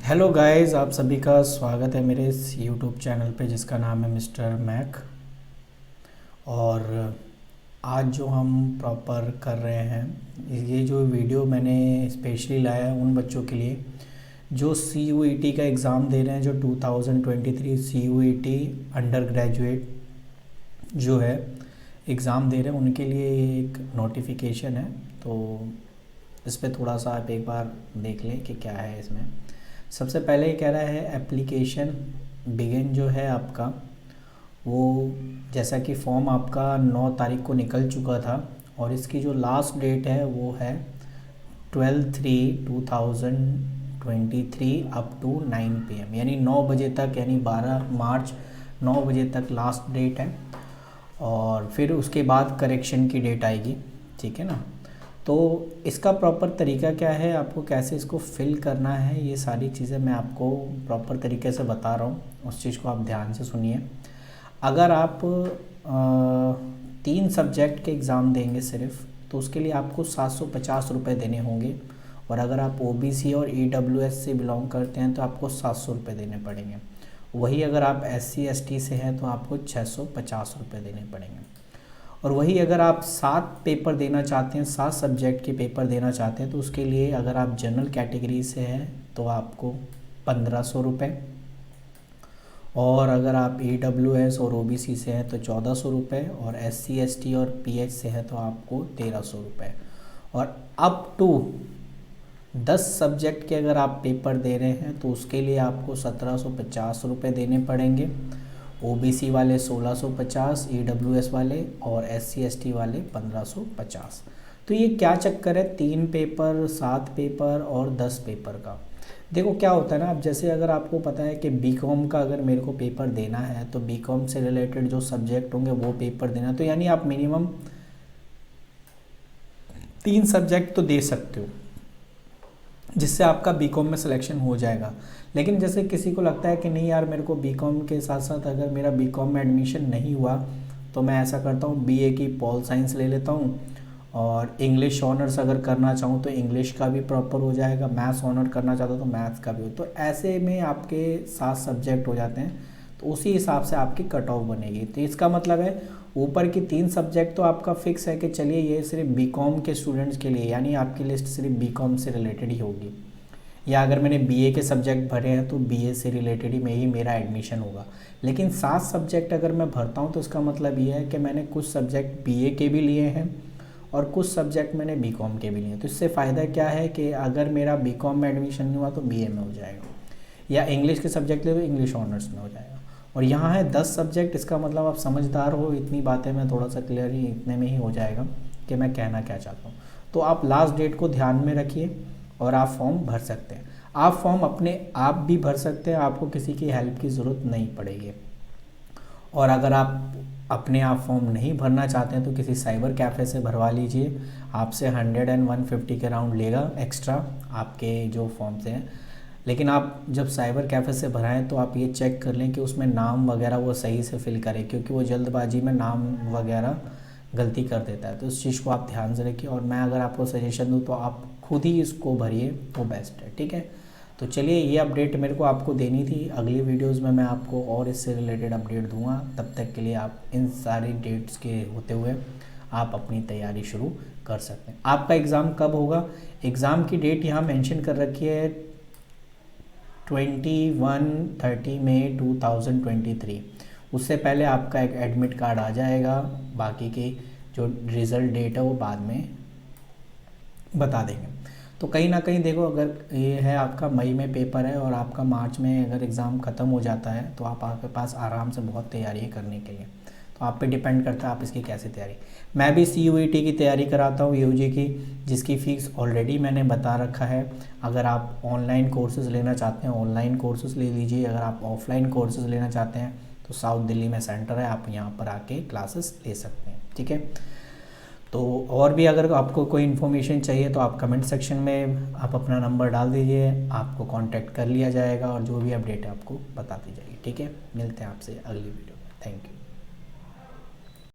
Hello guys, आप सभी का स्वागत है मेरे इस यूट्यूब चैनल पे जिसका नाम है मिस्टर मैक। और आज जो हम प्रॉपर कर रहे हैं, ये जो वीडियो मैंने स्पेशली लाया है उन बच्चों के लिए जो CUET का एग्ज़ाम दे रहे हैं, जो 2023 CUET अंडर ग्रेजुएट जो है एग्ज़ाम दे रहे हैं उनके लिए ये एक नोटिफिकेशन है। तो इस पर थोड़ा सा आप एक बार देख लें कि क्या है इसमें। सबसे पहले ये कह रहा है एप्लीकेशन बिगिन जो है आपका, वो जैसा कि फॉर्म आपका 9 तारीख को निकल चुका था और इसकी जो लास्ट डेट है वो है 12/3/2023 अप टू 9 PM, यानी 9 बजे तक, यानी 12 मार्च 9 बजे तक लास्ट डेट है। और फिर उसके बाद करेक्शन की डेट आएगी, ठीक है ना। तो इसका प्रॉपर तरीका क्या है, आपको कैसे इसको फिल करना है, ये सारी चीज़ें मैं आपको प्रॉपर तरीके से बता रहा हूँ, उस चीज़ को आप ध्यान से सुनिए। अगर आप 3 सब्जेक्ट के एग्ज़ाम देंगे सिर्फ, तो उसके लिए आपको 750 रुपये देने होंगे। और अगर आप OBC और EWS से बिलोंग करते हैं तो आपको 700 रुपये देने पड़ेंगे। वही अगर आप SC ST से हैं तो आपको 650 रुपये देने पड़ेंगे। और वही अगर आप 7 पेपर देना चाहते हैं, 7 सब्जेक्ट के पेपर देना चाहते हैं, तो उसके लिए अगर आप जनरल कैटेगरी से हैं तो आपको 1500 रुपये, और अगर आप EWS और OBC से हैं तो 1400 रुपये, और SC ST और PH से हैं तो आपको 1300 रुपये। और अप टू 10 सब्जेक्ट के अगर आप पेपर दे रहे हैं तो उसके लिए आपको 1750 रुपये देने पड़ेंगे। OBC वाले 1650, EWS वाले और SC ST वाले 1550। तो ये क्या चक्कर है 3 पेपर, 7 पेपर और 10 पेपर का। देखो क्या होता है ना, अब जैसे अगर आपको पता है कि BCom का अगर मेरे को पेपर देना है तो BCom से रिलेटेड जो सब्जेक्ट होंगे वो पेपर देना, तो यानी आप मिनिमम 3 सब्जेक्ट तो दे सकते हो जिससे आपका BCom में सिलेक्शन हो जाएगा। लेकिन जैसे किसी को लगता है कि नहीं यार, मेरे को BCom के साथ साथ अगर मेरा BCom में एडमिशन नहीं हुआ तो मैं ऐसा करता हूँ BA की पॉल साइंस ले लेता हूँ, और इंग्लिश ऑनर्स अगर करना चाहूँ तो इंग्लिश का भी प्रॉपर हो जाएगा, मैथ्स ऑनर करना चाहता हूँ तो मैथ्स का भी हो। तो ऐसे में आपके 7 सब्जेक्ट हो जाते हैं, तो उसी हिसाब से आपकी कट ऑफ बनेगी। तो इसका मतलब है ऊपर की 3 सब्जेक्ट तो आपका फिक्स है कि चलिए ये सिर्फ BCom के स्टूडेंट्स के लिए, यानी आपकी लिस्ट सिर्फ BCom से रिलेटेड ही होगी। या अगर मैंने BA के सब्जेक्ट भरे हैं तो BA से रिलेटेड ही में ही मेरा एडमिशन होगा। लेकिन 7 सब्जेक्ट अगर मैं भरता हूँ तो इसका मतलब ये है कि मैंने कुछ सब्जेक्ट BA के भी लिए हैं और कुछ सब्जेक्ट मैंने BCom के भी लिए। तो इससे फ़ायदा क्या है कि अगर मेरा BCom में एडमिशन नहीं हुआ तो BA में हो जाएगा, या इंग्लिश के सब्जेक्ट ले तो इंग्लिश ऑनर्स में हो जाएगा। और यहाँ है 10 सब्जेक्ट, इसका मतलब आप समझदार हो, इतनी बातें मैं थोड़ा सा क्लियर ही इतने में ही हो जाएगा कि मैं कहना क्या चाहता हूँ। तो आप लास्ट डेट को ध्यान में रखिए और आप फॉर्म भर सकते हैं। आप फॉर्म अपने आप भी भर सकते हैं, आपको किसी की हेल्प की ज़रूरत नहीं पड़ेगी। और अगर आप अपने आप फॉर्म नहीं भरना चाहते हैं तो किसी साइबर कैफ़े से भरवा लीजिए, आपसे 100 एंड 150 के राउंड लेगा एक्स्ट्रा आपके जो फॉर्म से हैं। लेकिन आप जब साइबर कैफ़े से भराएं तो आप ये चेक कर लें कि उसमें नाम वगैरह वो सही से फिल करें, क्योंकि वो जल्दबाजी में नाम वगैरह गलती कर देता है। तो इस चीज़ को आप ध्यान से रखिए, और मैं अगर आपको सजेशन दूँ तो आप खुद ही इसको भरिए, वो बेस्ट है, ठीक है। तो चलिए, ये अपडेट मेरे को आपको देनी थी। अगली वीडियोस में मैं आपको और इससे रिलेटेड अपडेट दूंगा। तब तक के लिए आप इन सारी डेट्स के होते हुए आप अपनी तैयारी शुरू कर सकते हैं। आपका एग्ज़ाम कब होगा, एग्ज़ाम की डेट यहाँ मेंशन कर रखी है 21-30 मई 2023। उससे पहले आपका एक एडमिट कार्ड आ जाएगा, बाकी की जो रिज़ल्ट डेट है वो बाद में बता देंगे। तो कहीं ना कहीं देखो, अगर ये है आपका मई में पेपर है और आपका मार्च में अगर एग्ज़ाम ख़त्म हो जाता है तो आपके पास आराम से बहुत तैयारी है करने के लिए। तो आप पे डिपेंड करता है आप इसकी कैसे तैयारी। मैं भी CUET की तैयारी कराता हूँ, UG की, जिसकी फ़ीस ऑलरेडी मैंने बता रखा है। अगर आप ऑनलाइन कोर्सेज़ लेना चाहते हैं ऑनलाइन कोर्सेज़ ले लीजिए, अगर आप ऑफलाइन कोर्सेज़ लेना चाहते हैं तो साउथ दिल्ली में सेंटर है, आप यहाँ पर आके क्लासेस ले सकते हैं, ठीक है। तो और भी अगर आपको कोई इन्फॉर्मेशन चाहिए तो आप कमेंट सेक्शन में आप अपना नंबर डाल दीजिए, आपको कांटेक्ट कर लिया जाएगा और जो भी अपडेट है आपको बता दी जाएगी, ठीक है। मिलते हैं आपसे अगली वीडियो में, थैंक यू।